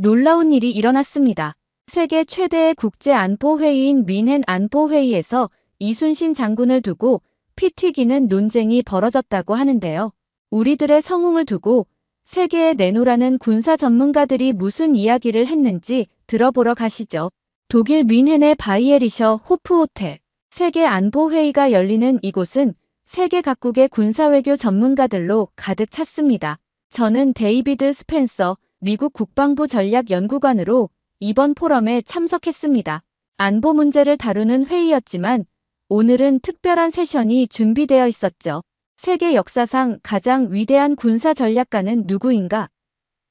놀라운 일이 일어났습니다. 세계 최대의 국제 안보회의인 뮌헨 안보회의에서 이순신 장군을 두고 피 튀기는 논쟁이 벌어졌다고 하는데요. 우리들의 성웅을 두고 세계에 내놓으라는 군사 전문가들이 무슨 이야기를 했는지 들어보러 가시죠. 독일 뮌헨의 바이에리셔 호프 호텔. 세계 안보회의가 열리는 이곳은 세계 각국의 군사외교 전문가들로 가득 찼습니다. 저는 데이비드 스펜서 미국 국방부 전략연구관으로 이번 포럼에 참석했습니다. 안보 문제를 다루는 회의였지만 오늘은 특별한 세션이 준비되어 있었죠. 세계 역사상 가장 위대한 군사 전략가는 누구인가?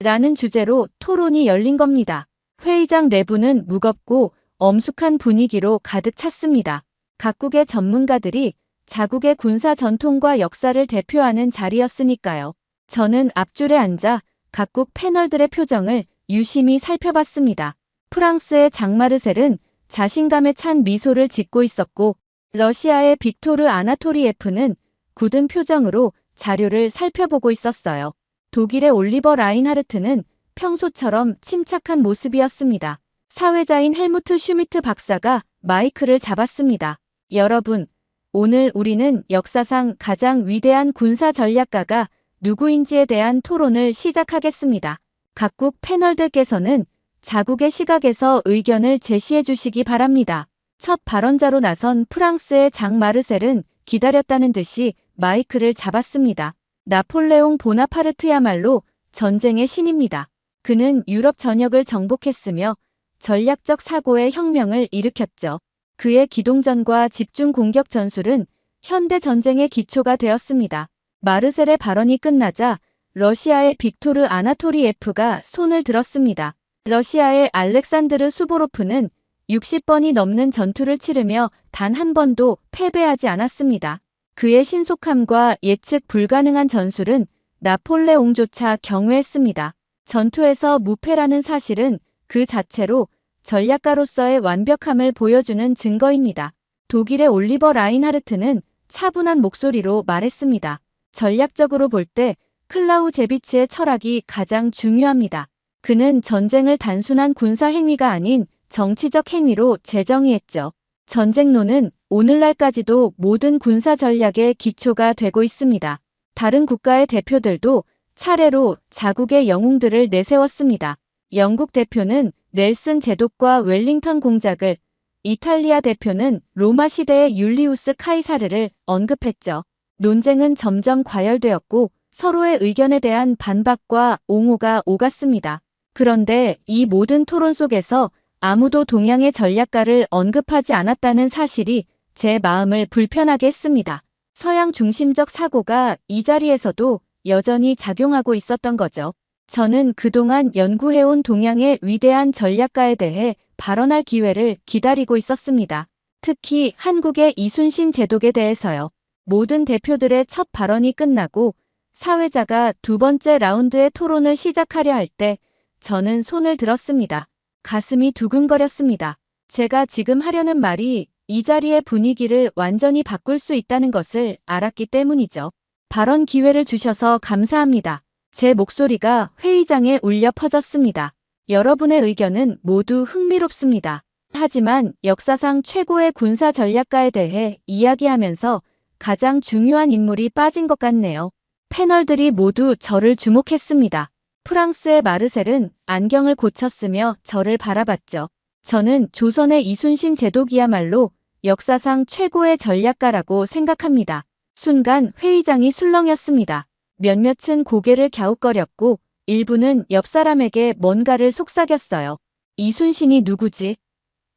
라는 주제로 토론이 열린 겁니다. 회의장 내부는 무겁고 엄숙한 분위기로 가득 찼습니다. 각국의 전문가들이 자국의 군사 전통과 역사를 대표하는 자리였으니까요. 저는 앞줄에 앉아 각국 패널들의 표정을 유심히 살펴봤습니다. 프랑스의 장마르셀은 자신감에 찬 미소를 짓고 있었고 러시아의 빅토르 아나토리예프는 굳은 표정으로 자료를 살펴보고 있었어요. 독일의 올리버 라인하르트는 평소처럼 침착한 모습이었습니다. 사회자인 헬무트 슈미트 박사가 마이크를 잡았습니다. 여러분, 오늘 우리는 역사상 가장 위대한 군사 전략가가 누구인지에 대한 토론을 시작하겠습니다. 각국 패널들께서는 자국의 시각에서 의견을 제시해 주시기 바랍니다. 첫 발언자로 나선 프랑스의 장 마르셀은 기다렸다는 듯이 마이크를 잡았습니다. 나폴레옹 보나파르트야말로 전쟁의 신입니다. 그는 유럽 전역을 정복했으며 전략적 사고의 혁명을 일으켰죠. 그의 기동전과 집중 공격 전술은 현대 전쟁의 기초가 되었습니다. 마르셀의 발언이 끝나자 러시아의 빅토르 아나토리예프가 손을 들었습니다. 러시아의 알렉산드르 수보로프는 60번이 넘는 전투를 치르며 단 한 번도 패배하지 않았습니다. 그의 신속함과 예측 불가능한 전술은 나폴레옹조차 경외했습니다. 전투에서 무패라는 사실은 그 자체로 전략가로서의 완벽함을 보여주는 증거입니다. 독일의 올리버 라인하르트는 차분한 목소리로 말했습니다. 전략적으로 볼 때 클라우제비츠의 철학이 가장 중요합니다. 그는 전쟁을 단순한 군사 행위가 아닌 정치적 행위로 재정의했죠. 전쟁론은 오늘날까지도 모든 군사 전략의 기초가 되고 있습니다. 다른 국가의 대표들도 차례로 자국의 영웅들을 내세웠습니다. 영국 대표는 넬슨 제독과 웰링턴 공작을, 이탈리아 대표는 로마 시대의 율리우스 카이사르를 언급했죠. 논쟁은 점점 과열되었고 서로의 의견에 대한 반박과 옹호가 오갔습니다. 그런데 이 모든 토론 속에서 아무도 동양의 전략가를 언급하지 않았다는 사실이 제 마음을 불편하게 했습니다. 서양 중심적 사고가 이 자리에서도 여전히 작용하고 있었던 거죠. 저는 그동안 연구해온 동양의 위대한 전략가에 대해 발언할 기회를 기다리고 있었습니다. 특히 한국의 이순신 제독에 대해서요. 모든 대표들의 첫 발언이 끝나고 사회자가 두 번째 라운드의 토론을 시작하려 할 때 저는 손을 들었습니다. 가슴이 두근거렸습니다. 제가 지금 하려는 말이 이 자리의 분위기를 완전히 바꿀 수 있다는 것을 알았기 때문이죠. 발언 기회를 주셔서 감사합니다. 제 목소리가 회의장에 울려 퍼졌습니다. 여러분의 의견은 모두 흥미롭습니다. 하지만 역사상 최고의 군사 전략가에 대해 이야기하면서 가장 중요한 인물이 빠진 것 같네요. 패널들이 모두 저를 주목했습니다. 프랑스의 마르셀은 안경을 고쳤으며 저를 바라봤죠. 저는 조선의 이순신 제독이야말로 역사상 최고의 전략가라고 생각합니다. 순간 회의장이 술렁였습니다. 몇몇은 고개를 갸웃거렸고 일부는 옆 사람에게 뭔가를 속삭였어요. 이순신이 누구지?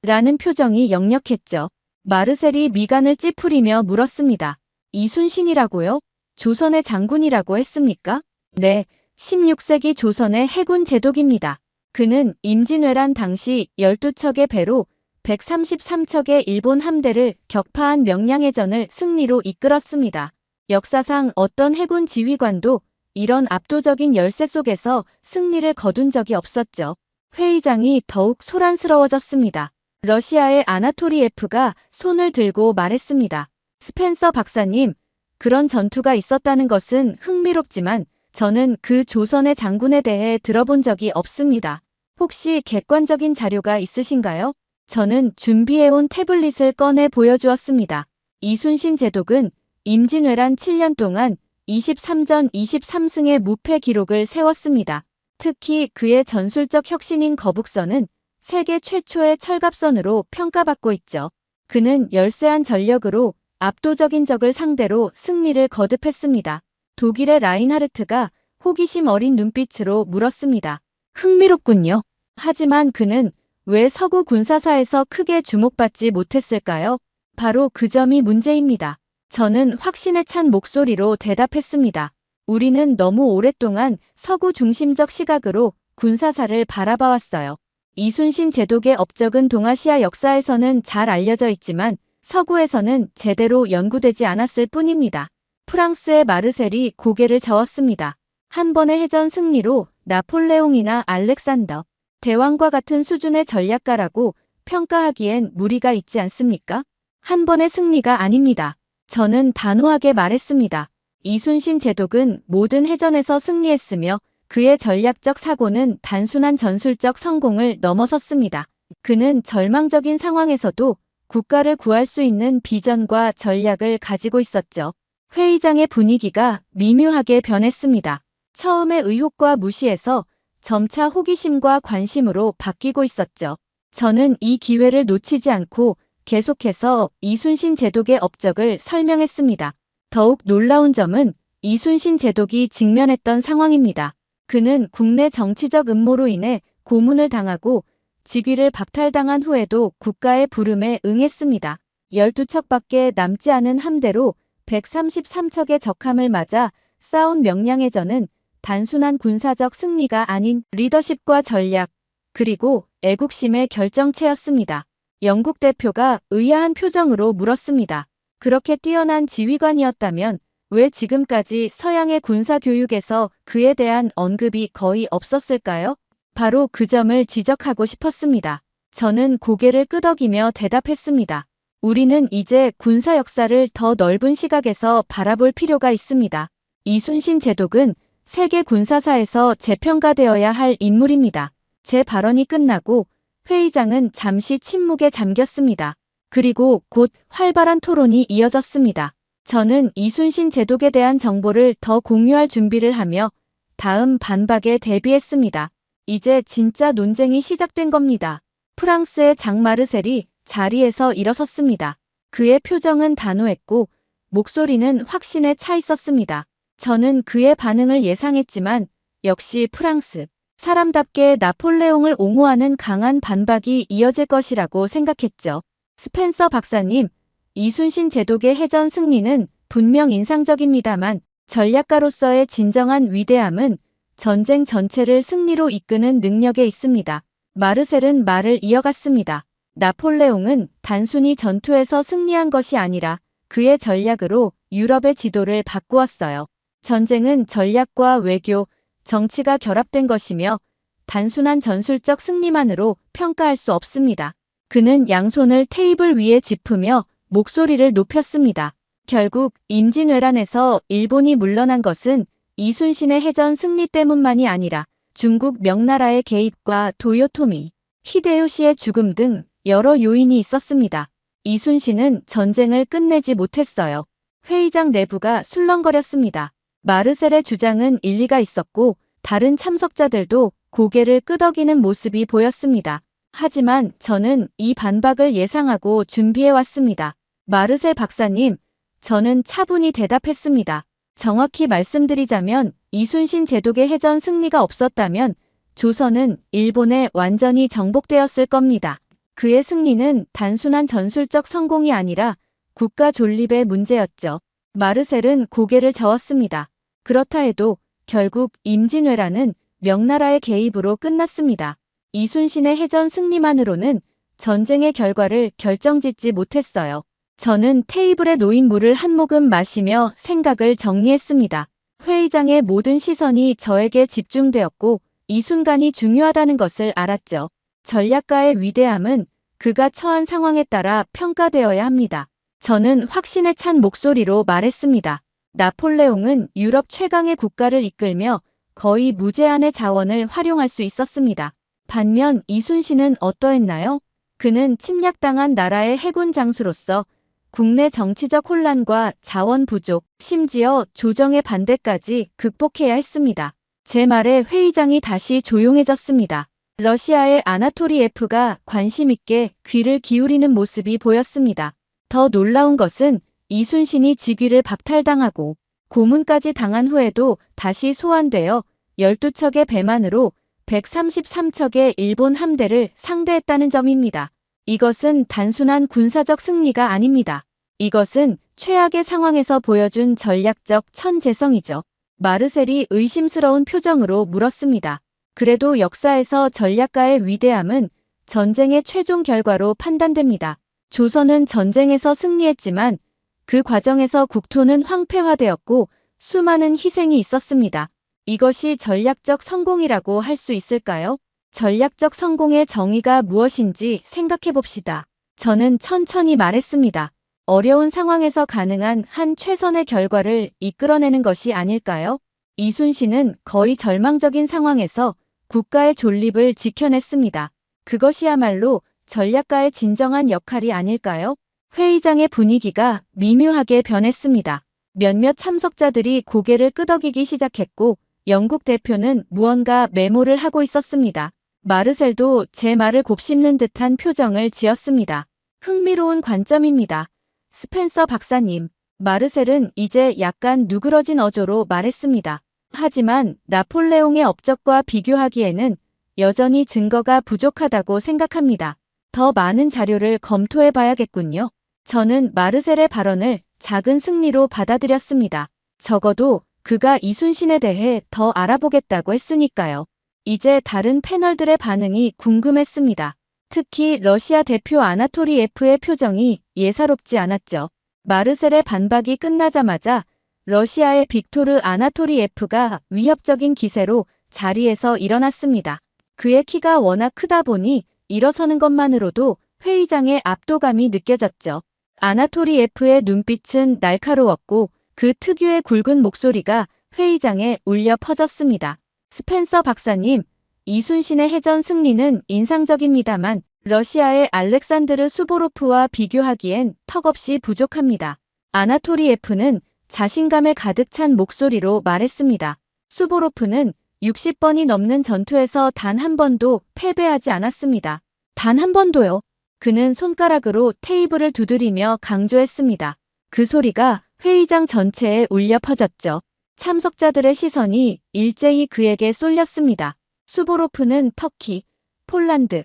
라는 표정이 역력했죠. 마르셀이 미간을 찌푸리며 물었습니다. 이순신이라고요? 조선의 장군이라고 했습니까? 네, 16세기 조선의 해군 제독입니다. 그는 임진왜란 당시 12척의 배로 133척의 일본 함대를 격파한 명량해전을 승리로 이끌었습니다. 역사상 어떤 해군 지휘관도 이런 압도적인 열세 속에서 승리를 거둔 적이 없었죠. 회의장이 더욱 소란스러워졌습니다. 러시아의 아나토리예프가 손을 들고 말했습니다. 스펜서 박사님, 그런 전투가 있었다는 것은 흥미롭지만 저는 그 조선의 장군에 대해 들어본 적이 없습니다. 혹시 객관적인 자료가 있으신가요? 저는 준비해온 태블릿을 꺼내 보여주었습니다. 이순신 제독은 임진왜란 7년 동안 23전 23승의 무패 기록을 세웠습니다. 특히 그의 전술적 혁신인 거북선은 세계 최초의 철갑선으로 평가받고 있죠. 그는 열세한 전력으로 압도적인 적을 상대로 승리를 거듭했습니다. 독일의 라인하르트가 호기심 어린 눈빛으로 물었습니다. 흥미롭군요. 하지만 그는 왜 서구 군사사에서 크게 주목받지 못했을까요? 바로 그 점이 문제입니다. 저는 확신에 찬 목소리로 대답했습니다. 우리는 너무 오랫동안 서구 중심적 시각으로 군사사를 바라봐왔어요. 이순신 제독의 업적은 동아시아 역사에서는 잘 알려져 있지만 서구에서는 제대로 연구되지 않았을 뿐입니다. 프랑스의 마르셀이 고개를 저었습니다. 한 번의 해전 승리로 나폴레옹이나 알렉산더 대왕과 같은 수준의 전략가라고 평가하기엔 무리가 있지 않습니까? 한 번의 승리가 아닙니다. 저는 단호하게 말했습니다. 이순신 제독은 모든 해전에서 승리했으며 그의 전략적 사고는 단순한 전술적 성공을 넘어섰습니다. 그는 절망적인 상황에서도 국가를 구할 수 있는 비전과 전략을 가지고 있었죠. 회의장의 분위기가 미묘하게 변했습니다. 처음에 의혹과 무시에서 점차 호기심과 관심으로 바뀌고 있었죠. 저는 이 기회를 놓치지 않고 계속해서 이순신 제독의 업적을 설명했습니다. 더욱 놀라운 점은 이순신 제독이 직면했던 상황입니다. 그는 국내 정치적 음모로 인해 고문을 당하고 직위를 박탈당한 후에도 국가의 부름에 응했습니다. 12척밖에 남지 않은 함대로 133척의 적함을 맞아 싸운 명량해전은 단순한 군사적 승리가 아닌 리더십과 전략, 그리고 애국심의 결정체였습니다. 영국 대표가 의아한 표정으로 물었습니다. 그렇게 뛰어난 지휘관이었다면 왜 지금까지 서양의 군사 교육에서 그에 대한 언급이 거의 없었을까요? 바로 그 점을 지적하고 싶었습니다. 저는 고개를 끄덕이며 대답했습니다. 우리는 이제 군사 역사를 더 넓은 시각에서 바라볼 필요가 있습니다. 이순신 제독은 세계 군사사에서 재평가되어야 할 인물입니다. 제 발언이 끝나고 회의장은 잠시 침묵에 잠겼습니다. 그리고 곧 활발한 토론이 이어졌습니다. 저는 이순신 제독에 대한 정보를 더 공유할 준비를 하며 다음 반박에 대비했습니다. 이제 진짜 논쟁이 시작된 겁니다. 프랑스의 장 마르셀이 자리에서 일어섰습니다. 그의 표정은 단호했고 목소리는 확신에 차 있었습니다. 저는 그의 반응을 예상했지만 역시 프랑스 사람답게 나폴레옹을 옹호하는 강한 반박이 이어질 것이라고 생각했죠. 스펜서 박사님, 이순신 제독의 해전 승리는 분명 인상적입니다만 전략가로서의 진정한 위대함은 전쟁 전체를 승리로 이끄는 능력에 있습니다. 마르셀은 말을 이어갔습니다. 나폴레옹은 단순히 전투에서 승리한 것이 아니라 그의 전략으로 유럽의 지도를 바꾸었어요. 전쟁은 전략과 외교, 정치가 결합된 것이며 단순한 전술적 승리만으로 평가할 수 없습니다. 그는 양손을 테이블 위에 짚으며 목소리를 높였습니다. 결국 임진왜란에서 일본이 물러난 것은 이순신의 해전 승리 때문만이 아니라 중국 명나라의 개입과 도요토미, 히데요시의 죽음 등 여러 요인이 있었습니다. 이순신은 전쟁을 끝내지 못했어요. 회의장 내부가 술렁거렸습니다. 마르셀의 주장은 일리가 있었고 다른 참석자들도 고개를 끄덕이는 모습이 보였습니다. 하지만 저는 이 반박을 예상하고 준비해왔습니다. 마르셀 박사님, 저는 차분히 대답했습니다. 정확히 말씀드리자면 이순신 제독의 해전 승리가 없었다면 조선은 일본에 완전히 정복되었을 겁니다. 그의 승리는 단순한 전술적 성공이 아니라 국가 존립의 문제였죠. 마르셀은 고개를 저었습니다. 그렇다 해도 결국 임진왜란은 명나라의 개입으로 끝났습니다. 이순신의 해전 승리만으로는 전쟁의 결과를 결정짓지 못했어요. 저는 테이블에 놓인 물을 한 모금 마시며 생각을 정리했습니다. 회의장의 모든 시선이 저에게 집중되었고 이 순간이 중요하다는 것을 알았죠. 전략가의 위대함은 그가 처한 상황에 따라 평가되어야 합니다. 저는 확신에 찬 목소리로 말했습니다. 나폴레옹은 유럽 최강의 국가를 이끌며 거의 무제한의 자원을 활용할 수 있었습니다. 반면 이순신은 어떠했나요? 그는 침략당한 나라의 해군 장수로서 국내 정치적 혼란과 자원 부족, 심지어 조정의 반대까지 극복해야 했습니다. 제 말에 회의장이 다시 조용해졌습니다. 러시아의 아나토리에프가 관심 있게 귀를 기울이는 모습이 보였습니다. 더 놀라운 것은 이순신이 직위를 박탈당하고 고문까지 당한 후에도 다시 소환되어 12척의 배만으로 133척의 일본 함대를 상대했다는 점입니다. 이것은 단순한 군사적 승리가 아닙니다. 이것은 최악의 상황에서 보여준 전략적 천재성이죠. 마르셀이 의심스러운 표정으로 물었습니다. 그래도 역사에서 전략가의 위대함은 전쟁의 최종 결과로 판단됩니다. 조선은 전쟁에서 승리했지만 그 과정에서 국토는 황폐화되었고 수많은 희생이 있었습니다. 이것이 전략적 성공이라고 할 수 있을까요? 전략적 성공의 정의가 무엇인지 생각해 봅시다. 저는 천천히 말했습니다. 어려운 상황에서 가능한 한 최선의 결과를 이끌어내는 것이 아닐까요? 이순신은 거의 절망적인 상황에서 국가의 존립을 지켜냈습니다. 그것이야말로 전략가의 진정한 역할이 아닐까요? 회의장의 분위기가 미묘하게 변했습니다. 몇몇 참석자들이 고개를 끄덕이기 시작했고 영국 대표는 무언가 메모를 하고 있었습니다. 마르셀도 제 말을 곱씹는 듯한 표정을 지었습니다. 흥미로운 관점입니다. 스펜서 박사님, 마르셀은 이제 약간 누그러진 어조로 말했습니다. 하지만 나폴레옹의 업적과 비교하기에는 여전히 증거가 부족하다고 생각합니다. 더 많은 자료를 검토해 봐야겠군요. 저는 마르셀의 발언을 작은 승리로 받아들였습니다. 적어도 그가 이순신에 대해 더 알아보겠다고 했으니까요. 이제 다른 패널들의 반응이 궁금했습니다. 특히 러시아 대표 아나토리에프의 표정이 예사롭지 않았죠. 마르셀의 반박이 끝나자마자 러시아의 빅토르 아나토리에프가 위협적인 기세로 자리에서 일어났습니다. 그의 키가 워낙 크다 보니 일어서는 것만으로도 회의장의 압도감이 느껴졌죠. 아나토리에프의 눈빛은 날카로웠고 그 특유의 굵은 목소리가 회의장에 울려 퍼졌습니다. 스펜서 박사님, 이순신의 해전 승리는 인상적입니다만 러시아의 알렉산드르 수보로프와 비교하기엔 턱없이 부족합니다. 아나토리에프는 자신감에 가득 찬 목소리로 말했습니다. 수보로프는 60번이 넘는 전투에서 단 한 번도 패배하지 않았습니다. 단 한 번도요. 그는 손가락으로 테이블을 두드리며 강조했습니다. 그 소리가 회의장 전체에 울려 퍼졌죠. 참석자들의 시선이 일제히 그에게 쏠렸습니다. 수보로프는 터키, 폴란드,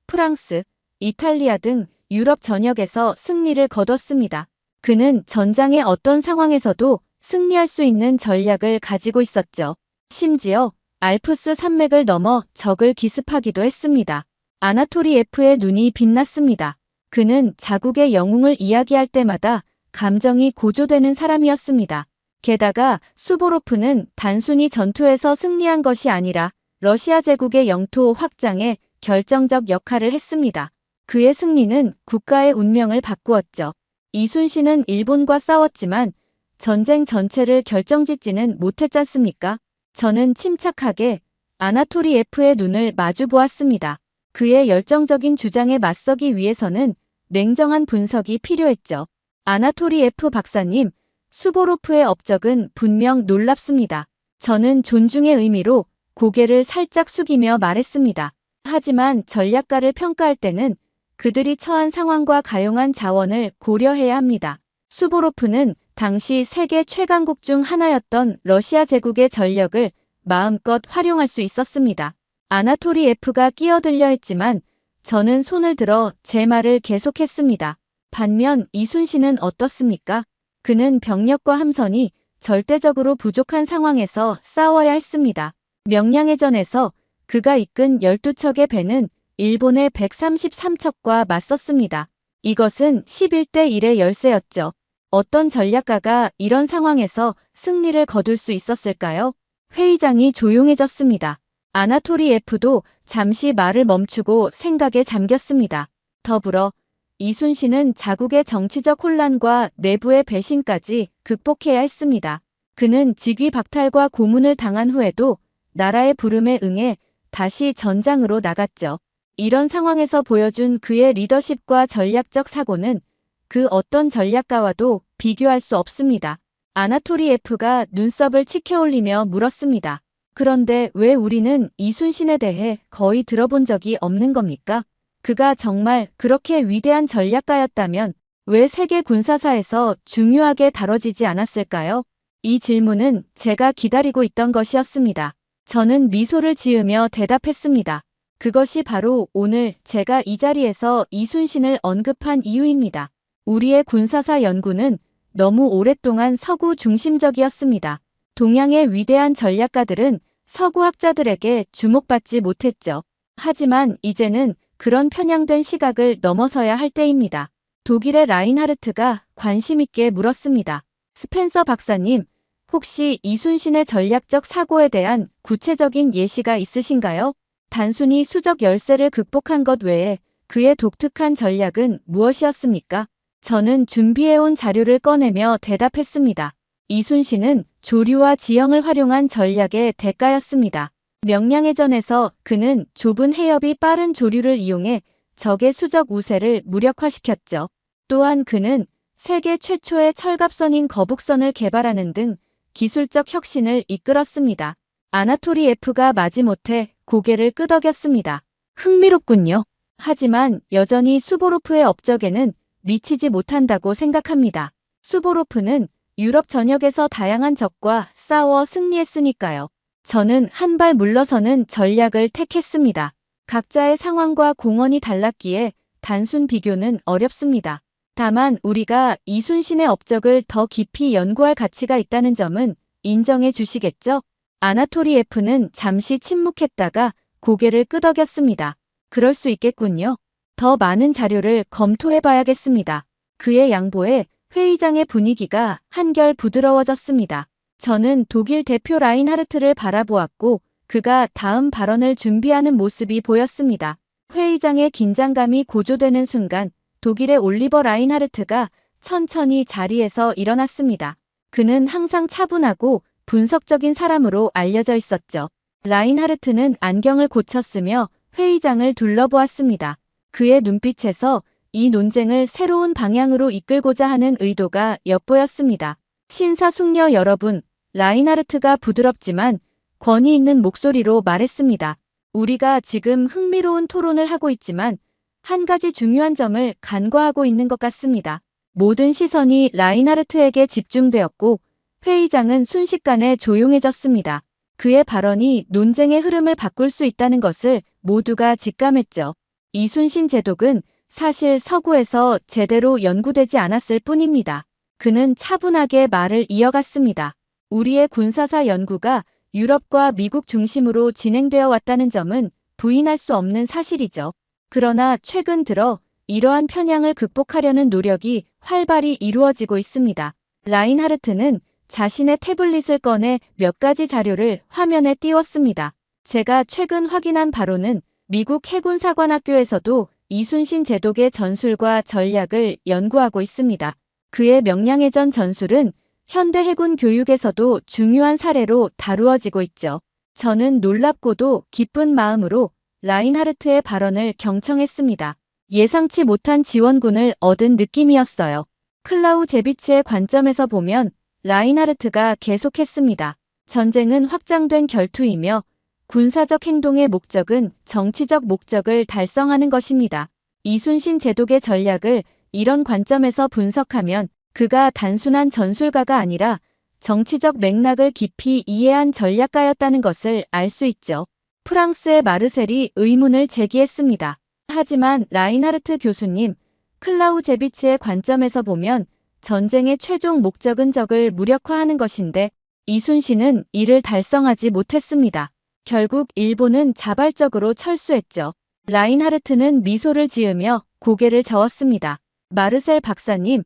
프랑스, 이탈리아 등 유럽 전역에서 승리를 거뒀습니다. 그는 전장의 어떤 상황에서도 승리할 수 있는 전략을 가지고 있었죠. 심지어 알프스 산맥을 넘어 적을 기습하기도 했습니다. 아나토리에프의 눈이 빛났습니다. 그는 자국의 영웅을 이야기할 때마다 감정이 고조되는 사람이었습니다. 게다가 수보로프는 단순히 전투에서 승리한 것이 아니라 러시아 제국의 영토 확장에 결정적 역할을 했습니다. 그의 승리는 국가의 운명을 바꾸었죠. 이순신은 일본과 싸웠지만 전쟁 전체를 결정짓지는 못했지 않습니까? 저는 침착하게 아나토리에프의 눈을 마주 보았습니다. 그의 열정적인 주장에 맞서기 위해서는 냉정한 분석이 필요했죠. 아나토리에프 박사님, 수보로프의 업적은 분명 놀랍습니다. 저는 존중의 의미로 고개를 살짝 숙이며 말했습니다. 하지만 전략가를 평가할 때는 그들이 처한 상황과 가용한 자원을 고려해야 합니다. 수보로프는 당시 세계 최강국 중 하나였던 러시아 제국의 전력을 마음껏 활용할 수 있었습니다. 아나토리에프가 끼어들려 했지만 저는 손을 들어 제 말을 계속했습니다. 반면 이순신은 어떻습니까? 그는 병력과 함선이 절대적으로 부족한 상황에서 싸워야 했습니다. 명량해전에서 그가 이끈 12척의 배는 일본의 133척과 맞섰습니다. 이것은 11대 1의 열세였죠. 어떤 전략가가 이런 상황에서 승리를 거둘 수 있었을까요? 회의장이 조용해졌습니다. 아나토리에프도 잠시 말을 멈추고 생각에 잠겼습니다. 더불어 이순신은 자국의 정치적 혼란과 내부의 배신까지 극복해야 했습니다. 그는 직위 박탈과 고문을 당한 후에도 나라의 부름에 응해 다시 전장으로 나갔죠. 이런 상황에서 보여준 그의 리더십과 전략적 사고는 그 어떤 전략가와도 비교할 수 없습니다. 아나토리에프가 눈썹을 치켜올리며 물었습니다. 그런데 왜 우리는 이순신에 대해 거의 들어본 적이 없는 겁니까? 그가 정말 그렇게 위대한 전략가였다면 왜 세계 군사사에서 중요하게 다뤄지지 않았을까요? 이 질문은 제가 기다리고 있던 것이었습니다. 저는 미소를 지으며 대답했습니다. 그것이 바로 오늘 제가 이 자리에서 이순신을 언급한 이유입니다. 우리의 군사사 연구는 너무 오랫동안 서구 중심적이었습니다. 동양의 위대한 전략가들은 서구 학자들에게 주목받지 못했죠. 하지만 이제는 그런 편향된 시각을 넘어서야 할 때입니다. 독일의 라인하르트가 관심 있게 물었습니다. 스펜서 박사님, 혹시 이순신의 전략적 사고에 대한 구체적인 예시가 있으신가요? 단순히 수적 열세를 극복한 것 외에 그의 독특한 전략은 무엇이었습니까? 저는 준비해온 자료를 꺼내며 대답했습니다. 이순신은 조류와 지형을 활용한 전략의 대가였습니다. 명량해전에서 그는 좁은 해협이 빠른 조류를 이용해 적의 수적 우세를 무력화시켰죠. 또한 그는 세계 최초의 철갑선인 거북선을 개발하는 등 기술적 혁신을 이끌었습니다. 아나토리에프가 마지못해 고개를 끄덕였습니다. 흥미롭군요. 하지만 여전히 수보로프의 업적에는 미치지 못한다고 생각합니다. 수보로프는 유럽 전역에서 다양한 적과 싸워 승리했으니까요. 저는 한 발 물러서는 전략을 택했습니다. 각자의 상황과 공헌이 달랐기에 단순 비교는 어렵습니다. 다만 우리가 이순신의 업적을 더 깊이 연구할 가치가 있다는 점은 인정해 주시겠죠? 아나토리에프는 잠시 침묵했다가 고개를 끄덕였습니다. 그럴 수 있겠군요. 더 많은 자료를 검토해 봐야겠습니다. 그의 양보에 회의장의 분위기가 한결 부드러워졌습니다. 저는 독일 대표 라인하르트를 바라보았고 그가 다음 발언을 준비하는 모습이 보였습니다. 회의장의 긴장감이 고조되는 순간 독일의 올리버 라인하르트가 천천히 자리에서 일어났습니다. 그는 항상 차분하고 분석적인 사람으로 알려져 있었죠. 라인하르트는 안경을 고쳤으며 회의장을 둘러보았습니다. 그의 눈빛에서 이 논쟁을 새로운 방향으로 이끌고자 하는 의도가 엿보였습니다. 신사숙녀 여러분, 라인하르트가 부드럽지만 권위 있는 목소리로 말했습니다. 우리가 지금 흥미로운 토론을 하고 있지만 한 가지 중요한 점을 간과하고 있는 것 같습니다. 모든 시선이 라인하르트에게 집중되었고 회의장은 순식간에 조용해졌습니다. 그의 발언이 논쟁의 흐름을 바꿀 수 있다는 것을 모두가 직감했죠. 이순신 제독은 사실 서구에서 제대로 연구되지 않았을 뿐입니다. 그는 차분하게 말을 이어갔습니다. 우리의 군사사 연구가 유럽과 미국 중심으로 진행되어 왔다는 점은 부인할 수 없는 사실이죠. 그러나 최근 들어 이러한 편향을 극복하려는 노력이 활발히 이루어지고 있습니다. 라인하르트는 자신의 태블릿을 꺼내 몇 가지 자료를 화면에 띄웠습니다. 제가 최근 확인한 바로는 미국 해군사관학교에서도 이순신 제독의 전술과 전략을 연구하고 있습니다. 그의 명량해전 전술은 현대 해군 교육에서도 중요한 사례로 다루어지고 있죠. 저는 놀랍고도 기쁜 마음으로 라인하르트의 발언을 경청했습니다. 예상치 못한 지원군을 얻은 느낌이었어요. 클라우제비츠의 관점에서 보면 라인하르트가 계속했습니다. 전쟁은 확장된 결투이며 군사적 행동의 목적은 정치적 목적을 달성하는 것입니다. 이순신 제독의 전략을 이런 관점에서 분석하면 그가 단순한 전술가가 아니라 정치적 맥락을 깊이 이해한 전략가였다는 것을 알 수 있죠. 프랑스의 마르셀이 의문을 제기했습니다. 하지만 라인하르트 교수님, 클라우제비츠의 관점에서 보면 전쟁의 최종 목적은 적을 무력화하는 것인데 이순신은 이를 달성하지 못했습니다. 결국 일본은 자발적으로 철수했죠. 라인하르트는 미소를 지으며 고개를 저었습니다. 마르셀 박사님,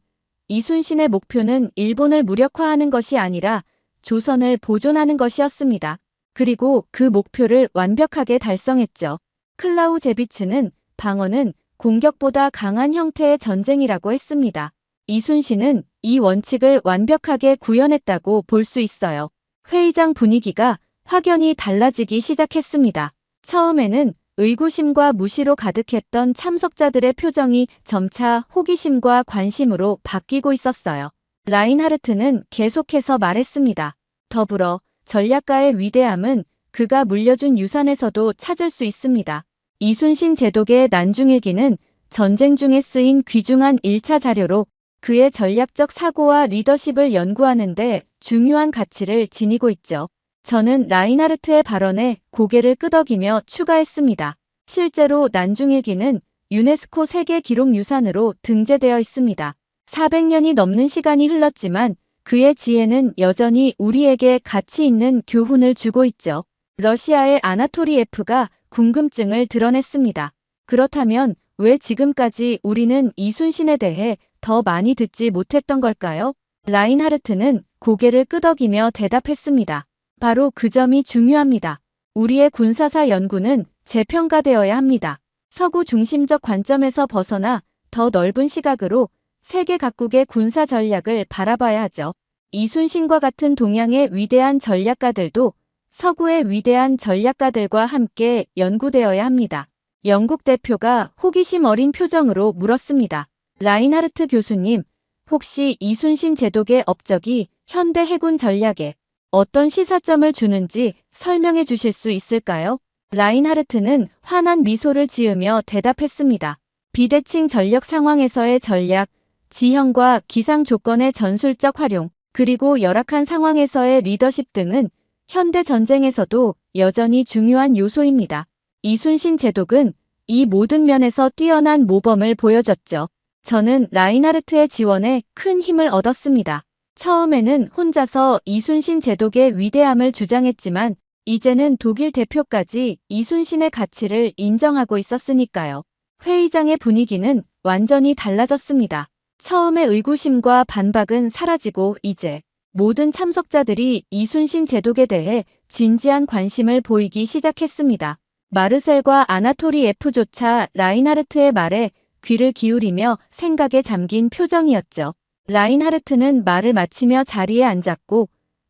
이순신의 목표는 일본을 무력화하는 것이 아니라 조선을 보존하는 것이었습니다. 그리고 그 목표를 완벽하게 달성했죠. 클라우제비츠는 방어는 공격보다 강한 형태의 전쟁이라고 했습니다. 이순신은 이 원칙을 완벽하게 구현했다고 볼 수 있어요. 회의장 분위기가 확연히 달라지기 시작했습니다. 처음에는 의구심과 무시로 가득했던 참석자들의 표정이 점차 호기심과 관심으로 바뀌고 있었어요. 라인하르트는 계속해서 말했습니다. 더불어 전략가의 위대함은 그가 물려준 유산에서도 찾을 수 있습니다. 이순신 제독의 난중일기는 전쟁 중에 쓰인 귀중한 1차 자료로 그의 전략적 사고와 리더십을 연구하는 데 중요한 가치를 지니고 있죠. 저는 라인하르트의 발언에 고개를 끄덕이며 추가했습니다. 실제로 난중일기는 유네스코 세계기록유산으로 등재되어 있습니다. 400년이 넘는 시간이 흘렀지만 그의 지혜는 여전히 우리에게 가치 있는 교훈을 주고 있죠. 러시아의 아나토리에프가 궁금증을 드러냈습니다. 그렇다면 왜 지금까지 우리는 이순신에 대해 더 많이 듣지 못했던 걸까요? 라인하르트는 고개를 끄덕이며 대답했습니다. 바로 그 점이 중요합니다. 우리의 군사사 연구는 재평가되어야 합니다. 서구 중심적 관점에서 벗어나 더 넓은 시각으로 세계 각국의 군사 전략을 바라봐야 하죠. 이순신과 같은 동양의 위대한 전략가들도 서구의 위대한 전략가들과 함께 연구되어야 합니다. 영국 대표가 호기심 어린 표정으로 물었습니다. 라인하르트 교수님, 혹시 이순신 제독의 업적이 현대 해군 전략에 어떤 시사점을 주는지 설명해 주실 수 있을까요? 라인하르트는 환한 미소를 지으며 대답했습니다. 비대칭 전력 상황에서의 전략, 지형과 기상 조건의 전술적 활용, 그리고 열악한 상황에서의 리더십 등은 현대 전쟁에서도 여전히 중요한 요소입니다. 이순신 제독은 이 모든 면에서 뛰어난 모범을 보여줬죠. 저는 라인하르트의 지원에 큰 힘을 얻었습니다. 처음에는 혼자서 이순신 제독의 위대함을 주장했지만 이제는 독일 대표까지 이순신의 가치를 인정하고 있었으니까요. 회의장의 분위기는 완전히 달라졌습니다. 처음의 의구심과 반박은 사라지고 이제 모든 참석자들이 이순신 제독에 대해 진지한 관심을 보이기 시작했습니다. 마르셀과 아나토리에프조차 라인하르트의 말에 귀를 기울이며 생각에 잠긴 표정이었죠. 라인하르트는 말을 마치며 자리에 앉았고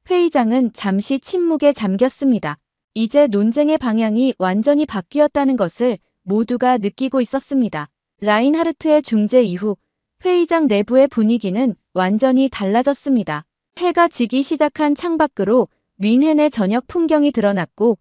회의장은 잠시 침묵에 잠겼습니다. 이제 논쟁의 방향이 완전히 바뀌었다는 것을 모두가 느끼고 있었습니다. 라인하르트의 중재 이후 회의장 내부의 분위기는 완전히 달라졌습니다. 해가 지기 시작한 창밖으로 뮌헨의 저녁 풍경이 드러났고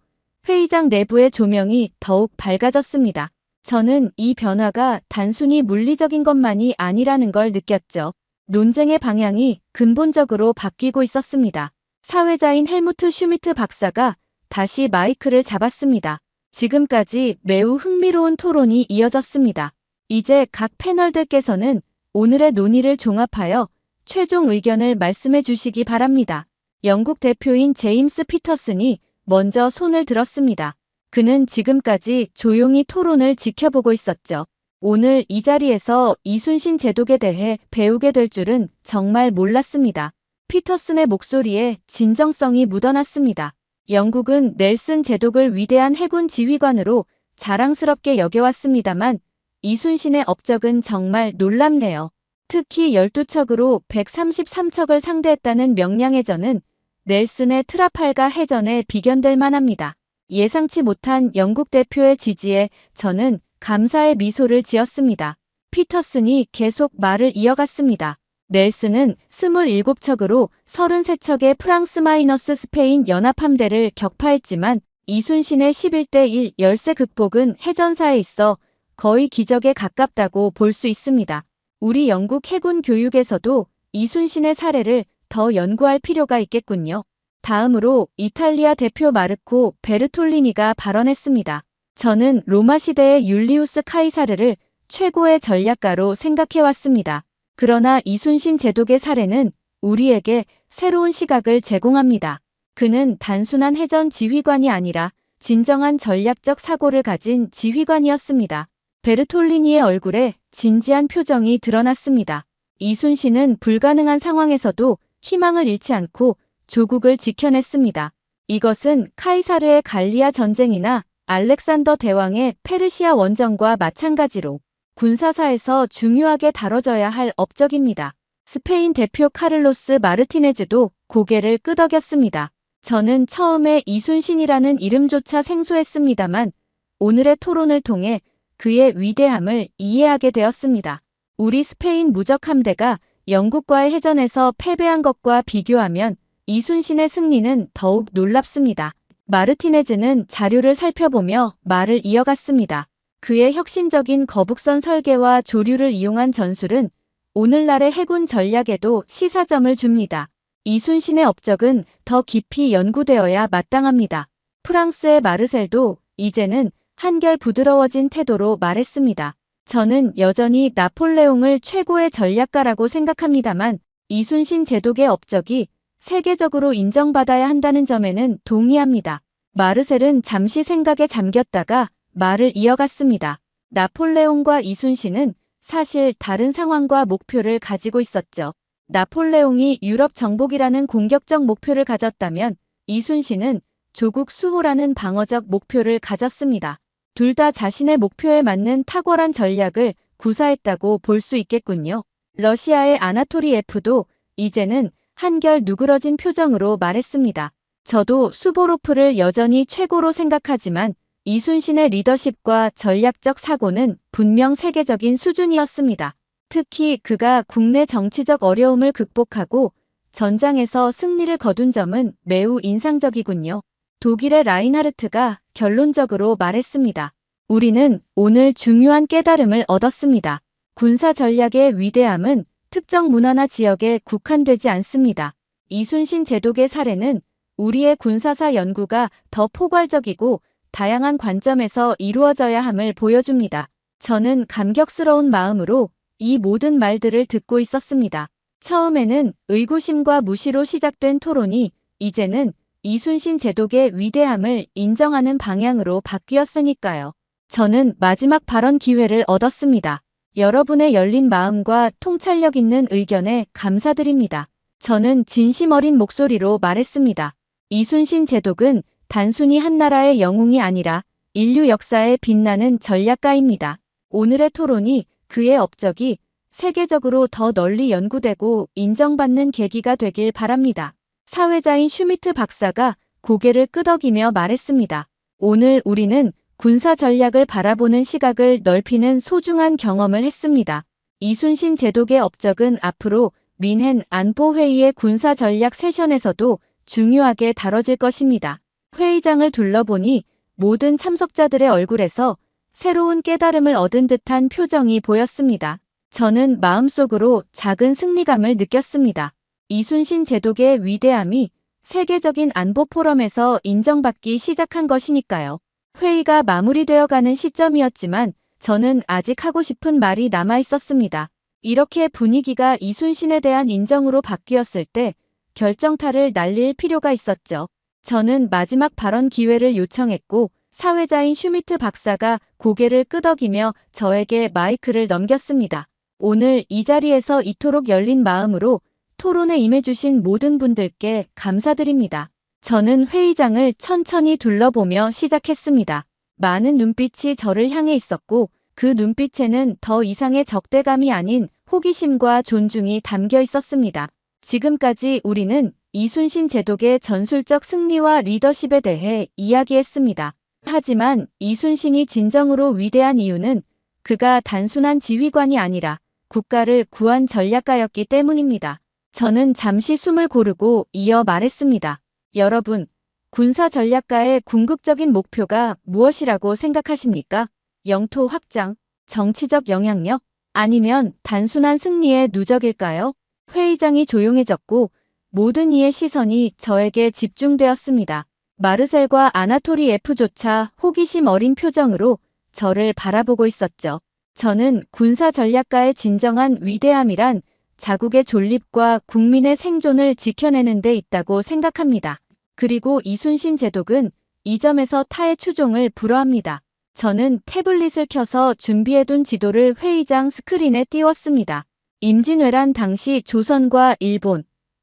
회의장 내부의 조명이 더욱 밝아졌습니다. 저는 이 변화가 단순히 물리적인 것만이 아니라는 걸 느꼈죠. 논쟁의 방향이 근본적으로 바뀌고 있었습니다. 사회자인 헬무트 슈미트 박사가 다시 마이크를 잡았습니다. 지금까지 매우 흥미로운 토론이 이어졌습니다. 이제 각 패널들께서는 오늘의 논의를 종합하여 최종 의견을 말씀해 주시기 바랍니다. 영국 대표인 제임스 피터슨이 먼저 손을 들었습니다. 그는 지금까지 조용히 토론을 지켜보고 있었죠. 오늘 이 자리에서 이순신 제독에 대해 배우게 될 줄은 정말 몰랐습니다. 피터슨의 목소리에 진정성이 묻어났습니다. 영국은 넬슨 제독을 위대한 해군 지휘관으로 자랑스럽게 여겨왔습니다만 이순신의 업적은 정말 놀랍네요. 특히 12척으로 133척을 상대했다는 명량해전은 넬슨의 트라팔가 해전에 비견될 만합니다. 예상치 못한 영국 대표의 지지에 저는 감사의 미소를 지었습니다. 피터슨이 계속 말을 이어갔습니다. 넬슨은 27척으로 33척의 프랑스 마이너스 스페인 연합함대를 격파했지만 이순신의 11대1 열세 극복은 해전사에 있어 거의 기적에 가깝다고 볼 수 있습니다. 우리 영국 해군 교육에서도 이순신의 사례를 더 연구할 필요가 있겠군요. 다음으로 이탈리아 대표 마르코 베르톨리니가 발언했습니다. 저는 로마 시대의 율리우스 카이사르를 최고의 전략가로 생각해왔습니다. 그러나 이순신 제독의 사례는 우리에게 새로운 시각을 제공합니다. 그는 단순한 해전 지휘관이 아니라 진정한 전략적 사고를 가진 지휘관이었습니다. 베르톨리니의 얼굴에 진지한 표정이 드러났습니다. 이순신은 불가능한 상황에서도 희망을 잃지 않고 조국을 지켜냈습니다. 이것은 카이사르의 갈리아 전쟁이나 알렉산더 대왕의 페르시아 원정과 마찬가지로 군사사에서 중요하게 다뤄져야 할 업적입니다. 스페인 대표 카를로스 마르티네즈도 고개를 끄덕였습니다. 저는 처음에 이순신이라는 이름조차 생소했습니다만 오늘의 토론을 통해 그의 위대함을 이해하게 되었습니다. 우리 스페인 무적 함대가 영국과의 해전에서 패배한 것과 비교하면 이순신의 승리는 더욱 놀랍습니다. 마르티네즈는 자료를 살펴보며 말을 이어갔습니다. 그의 혁신적인 거북선 설계와 조류를 이용한 전술은 오늘날의 해군 전략에도 시사점을 줍니다. 이순신의 업적은 더 깊이 연구되어야 마땅합니다. 프랑스의 마르셀도 이제는 한결 부드러워진 태도로 말했습니다. 저는 여전히 나폴레옹을 최고의 전략가라고 생각합니다만 이순신 제독의 업적이 세계적으로 인정받아야 한다는 점에는 동의합니다. 마르셀은 잠시 생각에 잠겼다가 말을 이어갔습니다. 나폴레옹과 이순신은 사실 다른 상황과 목표를 가지고 있었죠. 나폴레옹이 유럽 정복이라는 공격적 목표를 가졌다면 이순신은 조국 수호라는 방어적 목표를 가졌습니다. 둘 다 자신의 목표에 맞는 탁월한 전략을 구사했다고 볼 수 있겠군요. 러시아의 아나토리에프도 이제는 한결 누그러진 표정으로 말했습니다. 저도 수보로프를 여전히 최고로 생각하지만 이순신의 리더십과 전략적 사고는 분명 세계적인 수준이었습니다. 특히 그가 국내 정치적 어려움을 극복하고 전장에서 승리를 거둔 점은 매우 인상적이군요. 독일의 라인하르트가 결론적으로 말했습니다. 우리는 오늘 중요한 깨달음을 얻었습니다. 군사 전략의 위대함은 특정 문화나 지역에 국한되지 않습니다. 이순신 제독의 사례는 우리의 군사사 연구가 더 포괄적이고 다양한 관점에서 이루어져야 함을 보여줍니다. 저는 감격스러운 마음으로 이 모든 말들을 듣고 있었습니다. 처음에는 의구심과 무시로 시작된 토론이 이제는 이순신 제독의 위대함을 인정하는 방향으로 바뀌었으니까요. 저는 마지막 발언 기회를 얻었습니다. 여러분의 열린 마음과 통찰력 있는 의견에 감사드립니다. 저는 진심 어린 목소리로 말했습니다. 이순신 제독은 단순히 한 나라의 영웅이 아니라 인류 역사에 빛나는 전략가입니다. 오늘의 토론이 그의 업적이 세계적으로 더 널리 연구되고 인정받는 계기가 되길 바랍니다. 사회자인 슈미트 박사가 고개를 끄덕이며 말했습니다. 오늘 우리는 군사 전략을 바라보는 시각을 넓히는 소중한 경험을 했습니다. 이순신 제독의 업적은 앞으로 민헨 안보회의의 군사 전략 세션에서도 중요하게 다뤄질 것입니다. 회의장을 둘러보니 모든 참석자들의 얼굴에서 새로운 깨달음을 얻은 듯한 표정이 보였습니다. 저는 마음속으로 작은 승리감을 느꼈습니다. 이순신 제독의 위대함이 세계적인 안보 포럼에서 인정받기 시작한 것이니까요. 회의가 마무리되어가는 시점이었지만 저는 아직 하고 싶은 말이 남아 있었습니다. 이렇게 분위기가 이순신에 대한 인정으로 바뀌었을 때 결정타를 날릴 필요가 있었죠. 저는 마지막 발언 기회를 요청했고 사회자인 슈미트 박사가 고개를 끄덕이며 저에게 마이크를 넘겼습니다. 오늘 이 자리에서 이토록 열린 마음으로 토론에 임해주신 모든 분들께 감사드립니다. 저는 회의장을 천천히 둘러보며 시작했습니다. 많은 눈빛이 저를 향해 있었고 그 눈빛에는 더 이상의 적대감이 아닌 호기심과 존중이 담겨 있었습니다. 지금까지 우리는 이순신 제독의 전술적 승리와 리더십에 대해 이야기했습니다. 하지만 이순신이 진정으로 위대한 이유는 그가 단순한 지휘관이 아니라 국가를 구한 전략가였기 때문입니다. 저는 잠시 숨을 고르고 이어 말했습니다. 여러분, 군사 전략가의 궁극적인 목표가 무엇이라고 생각하십니까? 영토 확장, 정치적 영향력, 아니면 단순한 승리의 누적일까요? 회의장이 조용해졌고 모든 이의 시선이 저에게 집중되었습니다. 마르셀과 아나토리에프조차 호기심 어린 표정으로 저를 바라보고 있었죠. 저는 군사 전략가의 진정한 위대함이란 자국의 존립과 국민의 생존을 지켜내는 데 있다고 생각합니다. 그리고 이순신 제독은 이 점에서 타의 추종을 불허합니다. 저는 태블릿을 켜서 준비해둔 지도를 회의장 스크린에 띄웠습니다. 임진왜란 당시 조선과 일본,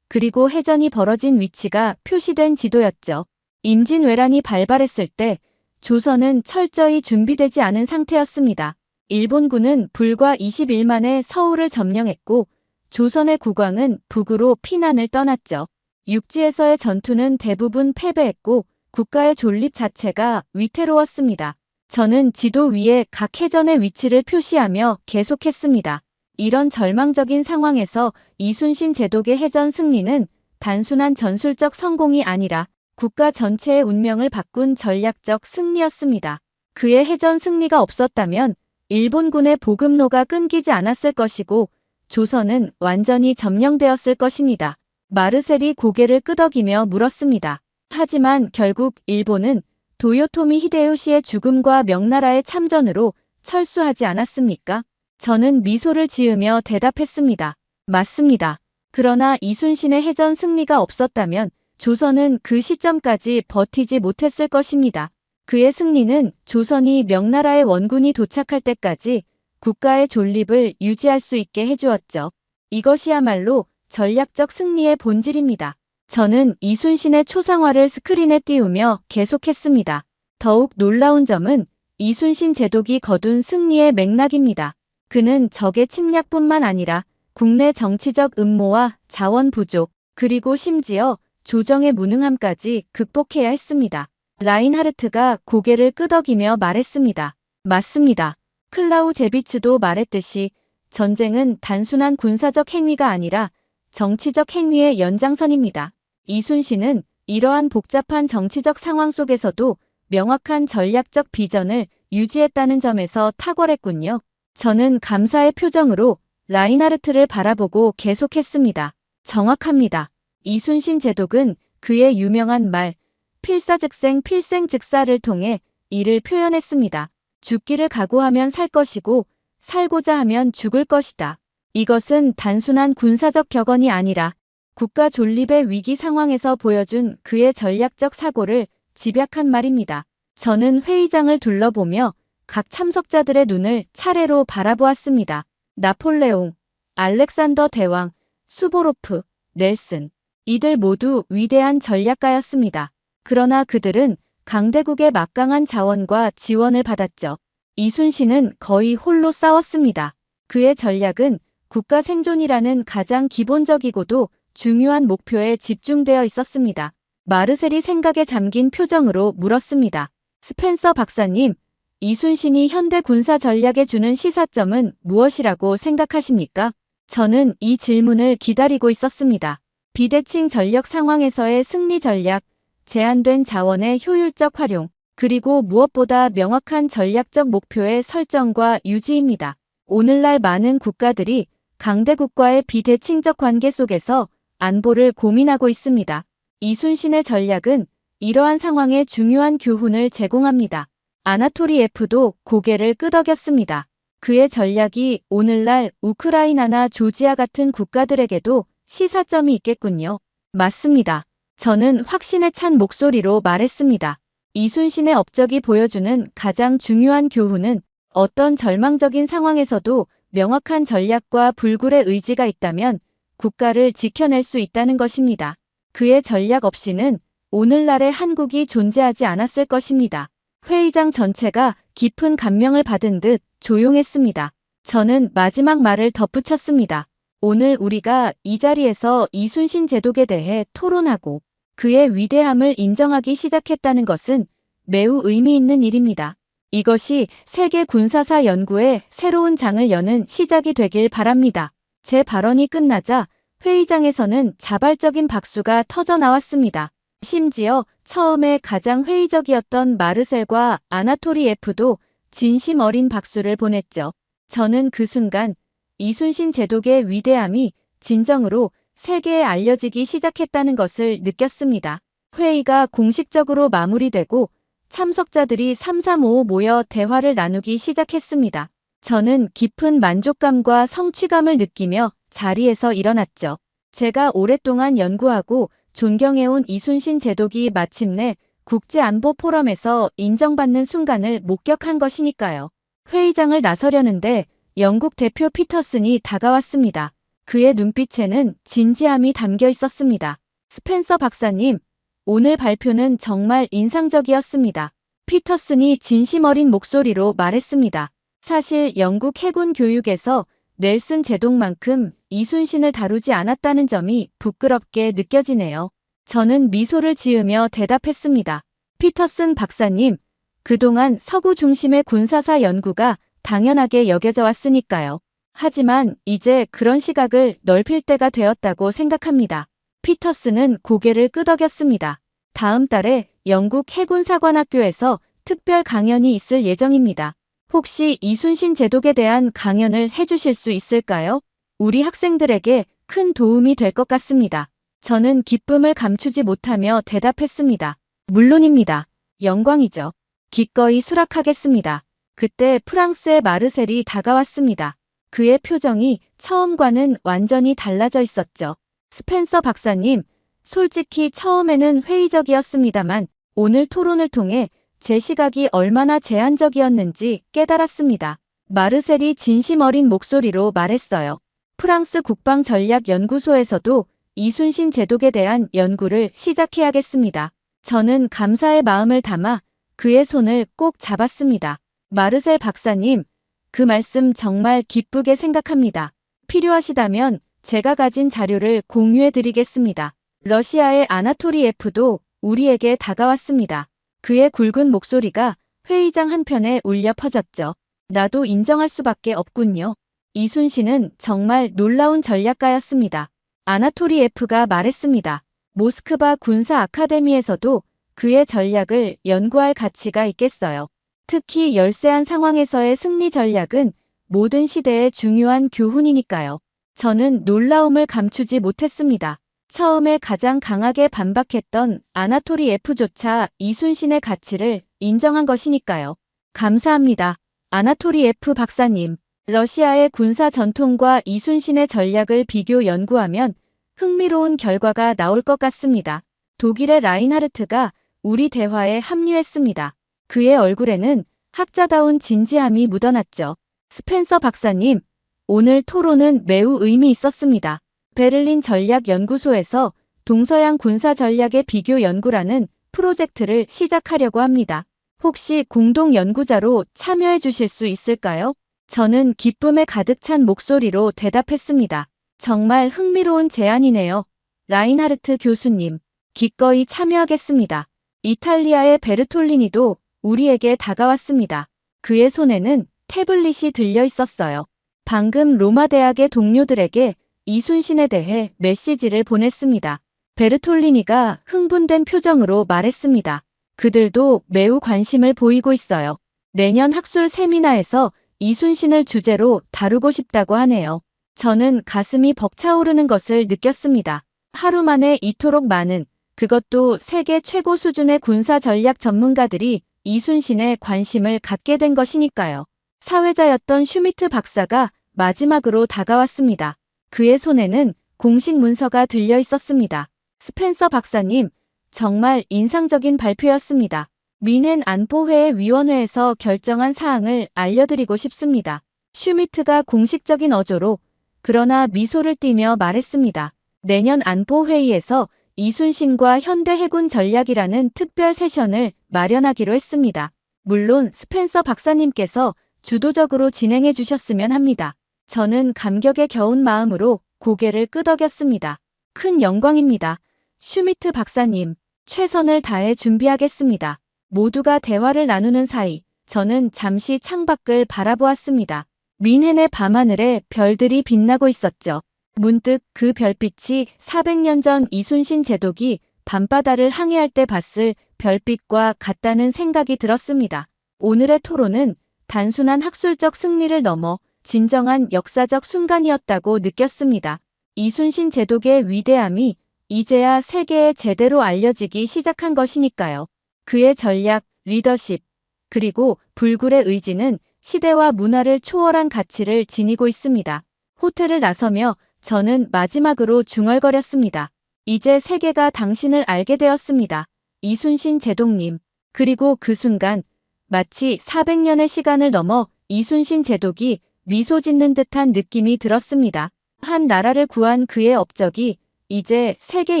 그리고 해전이 벌어진 위치가 표시된 지도였죠. 임진왜란이 발발했을 때 조선은 철저히 준비되지 않은 상태였습니다. 일본군은 불과 20일 만에 서울을 점령했고 조선의 국왕은 북으로 피난을 떠났죠. 육지에서의 전투는 대부분 패배했고 국가의 존립 자체가 위태로웠습니다. 저는 지도 위에 각 해전의 위치를 표시하며 계속했습니다. 이런 절망적인 상황에서 이순신 제독의 해전 승리는 단순한 전술적 성공이 아니라 국가 전체의 운명을 바꾼 전략적 승리였습니다. 그의 해전 승리가 없었다면 일본군의 보급로가 끊기지 않았을 것이고 조선은 완전히 점령되었을 것입니다. 마르셀이 고개를 끄덕이며 물었습니다. 하지만 결국 일본은 도요토미 히데요시의 죽음과 명나라의 참전으로 철수하지 않았습니까? 저는 미소를 지으며 대답했습니다. 맞습니다. 그러나 이순신의 해전 승리가 없었다면 조선은 그 시점까지 버티지 못했을 것입니다. 그의 승리는 조선이 명나라의 원군이 도착할 때까지 국가의 존립을 유지할 수 있게 해주었죠. 이것이야말로 전략적 승리의 본질입니다. 저는 이순신의 초상화를 스크린에 띄우며 계속했습니다. 더욱 놀라운 점은 이순신 제독이 거둔 승리의 맥락입니다. 그는 적의 침략뿐만 아니라 국내 정치적 음모와 자원 부족, 그리고 심지어 조정의 무능함까지 극복해야 했습니다. 라인하르트가 고개를 끄덕이며 말했습니다. 맞습니다. 클라우제비츠도 말했듯이 전쟁은 단순한 군사적 행위가 아니라 정치적 행위의 연장선입니다. 이순신은 이러한 복잡한 정치적 상황 속에서도 명확한 전략적 비전을 유지했다는 점에서 탁월했군요. 저는 감사의 표정으로 라인하르트를 바라보고 계속했습니다. 정확합니다. 이순신 제독은 그의 유명한 말, 필사즉생 필생즉사를 통해 이를 표현했습니다. 죽기를 각오하면 살 것이고 살고자 하면 죽을 것이다. 이것은 단순한 군사적 격언이 아니라 국가 존립의 위기 상황에서 보여준 그의 전략적 사고를 집약한 말입니다. 저는 회의장을 둘러보며 각 참석자들의 눈을 차례로 바라보았습니다. 나폴레옹, 알렉산더 대왕, 수보로프, 넬슨. 이들 모두 위대한 전략가였습니다. 그러나 그들은 강대국의 막강한 자원과 지원을 받았죠. 이순신은 거의 홀로 싸웠습니다. 그의 전략은 국가 생존이라는 가장 기본적이고도 중요한 목표에 집중되어 있었습니다. 마르셀이 생각에 잠긴 표정으로 물었습니다. 스펜서 박사님, 이순신이 현대 군사 전략에 주는 시사점은 무엇이라고 생각하십니까? 저는 이 질문을 기다리고 있었습니다. 비대칭 전력 상황에서의 승리 전략, 제한된 자원의 효율적 활용, 그리고 무엇보다 명확한 전략적 목표의 설정과 유지입니다. 오늘날 많은 국가들이 강대국과의 비대칭적 관계 속에서 안보를 고민하고 있습니다. 이순신의 전략은 이러한 상황에 중요한 교훈을 제공합니다. 아나토리에프도 고개를 끄덕였습니다. 그의 전략이 오늘날 우크라이나나 조지아 같은 국가들에게도 시사점이 있겠군요. 맞습니다. 저는 확신에 찬 목소리로 말했습니다. 이순신의 업적이 보여주는 가장 중요한 교훈은 어떤 절망적인 상황에서도 명확한 전략과 불굴의 의지가 있다면 국가를 지켜낼 수 있다는 것입니다. 그의 전략 없이는 오늘날의 한국이 존재하지 않았을 것입니다. 회의장 전체가 깊은 감명을 받은 듯 조용했습니다. 저는 마지막 말을 덧붙였습니다. 오늘 우리가 이 자리에서 이순신 제독에 대해 토론하고 그의 위대함을 인정하기 시작했다는 것은 매우 의미 있는 일입니다. 이것이 세계 군사사 연구의 새로운 장을 여는 시작이 되길 바랍니다. 제 발언이 끝나자 회의장에서는 자발적인 박수가 터져 나왔습니다. 심지어 처음에 가장 회의적이었던 마르셀과 아나토리에프도 진심 어린 박수를 보냈죠. 저는 그 순간 이순신 제독의 위대함이 진정으로 세계에 알려지기 시작했다는 것을 느꼈습니다. 회의가 공식적으로 마무리되고 참석자들이 335 모여 대화를 나누기 시작했습니다. 저는 깊은 만족감과 성취감을 느끼며 자리에서 일어났죠. 제가 오랫동안 연구하고 존경해온 이순신 제독이 마침내 국제안보 포럼에서 인정받는 순간을 목격한 것이니까요. 회의장을 나서려는데 영국 대표 피터슨이 다가왔습니다. 그의 눈빛에는 진지함이 담겨 있었습니다. 스펜서 박사님, 오늘 발표는 정말 인상적이었습니다. 피터슨이 진심 어린 목소리로 말했습니다. 사실 영국 해군 교육에서 넬슨 제독만큼 이순신을 다루지 않았다는 점이 부끄럽게 느껴지네요. 저는 미소를 지으며 대답했습니다. 피터슨 박사님, 그동안 서구 중심의 군사사 연구가 당연하게 여겨져 왔으니까요. 하지만 이제 그런 시각을 넓힐 때가 되었다고 생각합니다. 피터스는 고개를 끄덕였습니다. 다음 달에 영국 해군사관학교에서 특별 강연이 있을 예정입니다. 혹시 이순신 제독에 대한 강연을 해주실 수 있을까요? 우리 학생들에게 큰 도움이 될 것 같습니다. 저는 기쁨을 감추지 못하며 대답했습니다. 물론입니다. 영광이죠. 기꺼이 수락하겠습니다. 그때 프랑스의 마르셀이 다가왔습니다. 그의 표정이 처음과는 완전히 달라져 있었죠. 스펜서 박사님, 솔직히 처음에는 회의적이었습니다만 오늘 토론을 통해 제 시각이 얼마나 제한적이었는지 깨달았습니다. 마르셀이 진심 어린 목소리로 말했어요. 프랑스 국방전략연구소에서도 이순신 제독에 대한 연구를 시작해야겠습니다. 저는 감사의 마음을 담아 그의 손을 꼭 잡았습니다. 마르셀 박사님, 그 말씀 정말 기쁘게 생각합니다. 필요하시다면 제가 가진 자료를 공유해 드리겠습니다. 러시아의 아나토리 F도 우리에게 다가왔습니다. 그의 굵은 목소리가 회의장 한편에 울려 퍼졌죠. 나도 인정할 수밖에 없군요. 이순신은 정말 놀라운 전략가였습니다. 아나토리 F가 말했습니다. 모스크바 군사 아카데미에서도 그의 전략을 연구할 가치가 있겠어요. 특히 열세한 상황에서의 승리 전략은 모든 시대의 중요한 교훈이니까요. 저는 놀라움을 감추지 못했습니다. 처음에 가장 강하게 반박했던 아나토리 F조차 이순신의 가치를 인정한 것이니까요. 감사합니다. 아나토리 F 박사님. 러시아의 군사 전통과 이순신의 전략을 비교 연구하면 흥미로운 결과가 나올 것 같습니다. 독일의 라인하르트가 우리 대화에 합류했습니다. 그의 얼굴에는 학자다운 진지함이 묻어났죠. 스펜서 박사님, 오늘 토론은 매우 의미 있었습니다. 베를린 전략연구소에서 동서양 군사 전략의 비교 연구라는 프로젝트를 시작하려고 합니다. 혹시 공동 연구자로 참여해 주실 수 있을까요? 저는 기쁨에 가득 찬 목소리로 대답했습니다. 정말 흥미로운 제안이네요. 라인하르트 교수님, 기꺼이 참여하겠습니다. 이탈리아의 베르톨리니도 우리에게 다가왔습니다. 그의 손에는 태블릿이 들려 있었어요. 방금 로마 대학의 동료들에게 이순신에 대해 메시지를 보냈습니다. 베르톨리니가 흥분된 표정으로 말했습니다. 그들도 매우 관심을 보이고 있어요. 내년 학술 세미나에서 이순신을 주제로 다루고 싶다고 하네요. 저는 가슴이 벅차오르는 것을 느꼈습니다. 하루 만에 이토록 많은, 그것도 세계 최고 수준의 군사 전략 전문가들이 이순신에 관심을 갖게 된 것이니까요. 사회자였던 슈미트 박사가 마지막으로 다가왔습니다. 그의 손에는 공식 문서가 들려 있었습니다. 스펜서 박사님, 정말 인상적인 발표였습니다. 미넨 안보회 위원회에서 결정한 사항을 알려드리고 싶습니다. 슈미트가 공식적인 어조로 그러나 미소를 띠며 말했습니다. 내년 안보회의에서 이순신과 현대 해군 전략이라는 특별 세션을 마련하기로 했습니다. 물론 스펜서 박사님께서 주도적으로 진행해 주셨으면 합니다. 저는 감격에 겨운 마음으로 고개를 끄덕였습니다. 큰 영광입니다. 슈미트 박사님, 최선을 다해 준비하겠습니다. 모두가 대화를 나누는 사이 저는 잠시 창밖을 바라보았습니다. 민헨의 밤하늘에 별들이 빛나고 있었죠. 문득 그 별빛이 400년 전 이순신 제독이 밤바다를 항해할 때 봤을 별빛과 같다는 생각이 들었습니다. 오늘의 토론은 단순한 학술적 승리를 넘어 진정한 역사적 순간이었다고 느꼈습니다. 이순신 제독의 위대함이 이제야 세계에 제대로 알려지기 시작한 것이니까요. 그의 전략, 리더십, 그리고 불굴의 의지는 시대와 문화를 초월한 가치를 지니고 있습니다. 호텔을 나서며 저는 마지막으로 중얼거렸습니다. 이제 세계가 당신을 알게 되었습니다. 이순신 제독님. 그리고 그 순간 마치 400년의 시간을 넘어 이순신 제독이 미소 짓는 듯한 느낌이 들었습니다. 한 나라를 구한 그의 업적이 이제 세계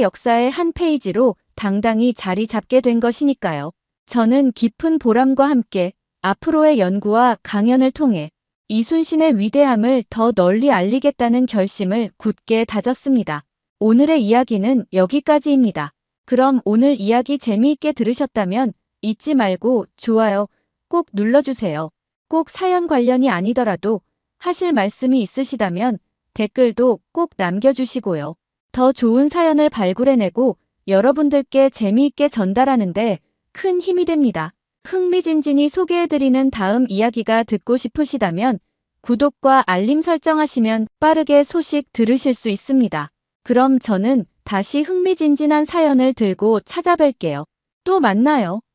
역사의 한 페이지로 당당히 자리 잡게 된 것이니까요. 저는 깊은 보람과 함께 앞으로의 연구와 강연을 통해 이순신의 위대함을 더 널리 알리겠다는 결심을 굳게 다졌습니다. 오늘의 이야기는 여기까지입니다. 그럼 오늘 이야기 재미있게 들으셨다면 잊지 말고 좋아요 꼭 눌러주세요. 꼭 사연 관련이 아니더라도 하실 말씀이 있으시다면 댓글도 꼭 남겨주시고요. 더 좋은 사연을 발굴해내고 여러분들께 재미있게 전달하는데 큰 힘이 됩니다. 흥미진진히 소개해드리는 다음 이야기가 듣고 싶으시다면 구독과 알림 설정하시면 빠르게 소식 들으실 수 있습니다. 그럼 저는 다시 흥미진진한 사연을 들고 찾아뵐게요. 또 만나요.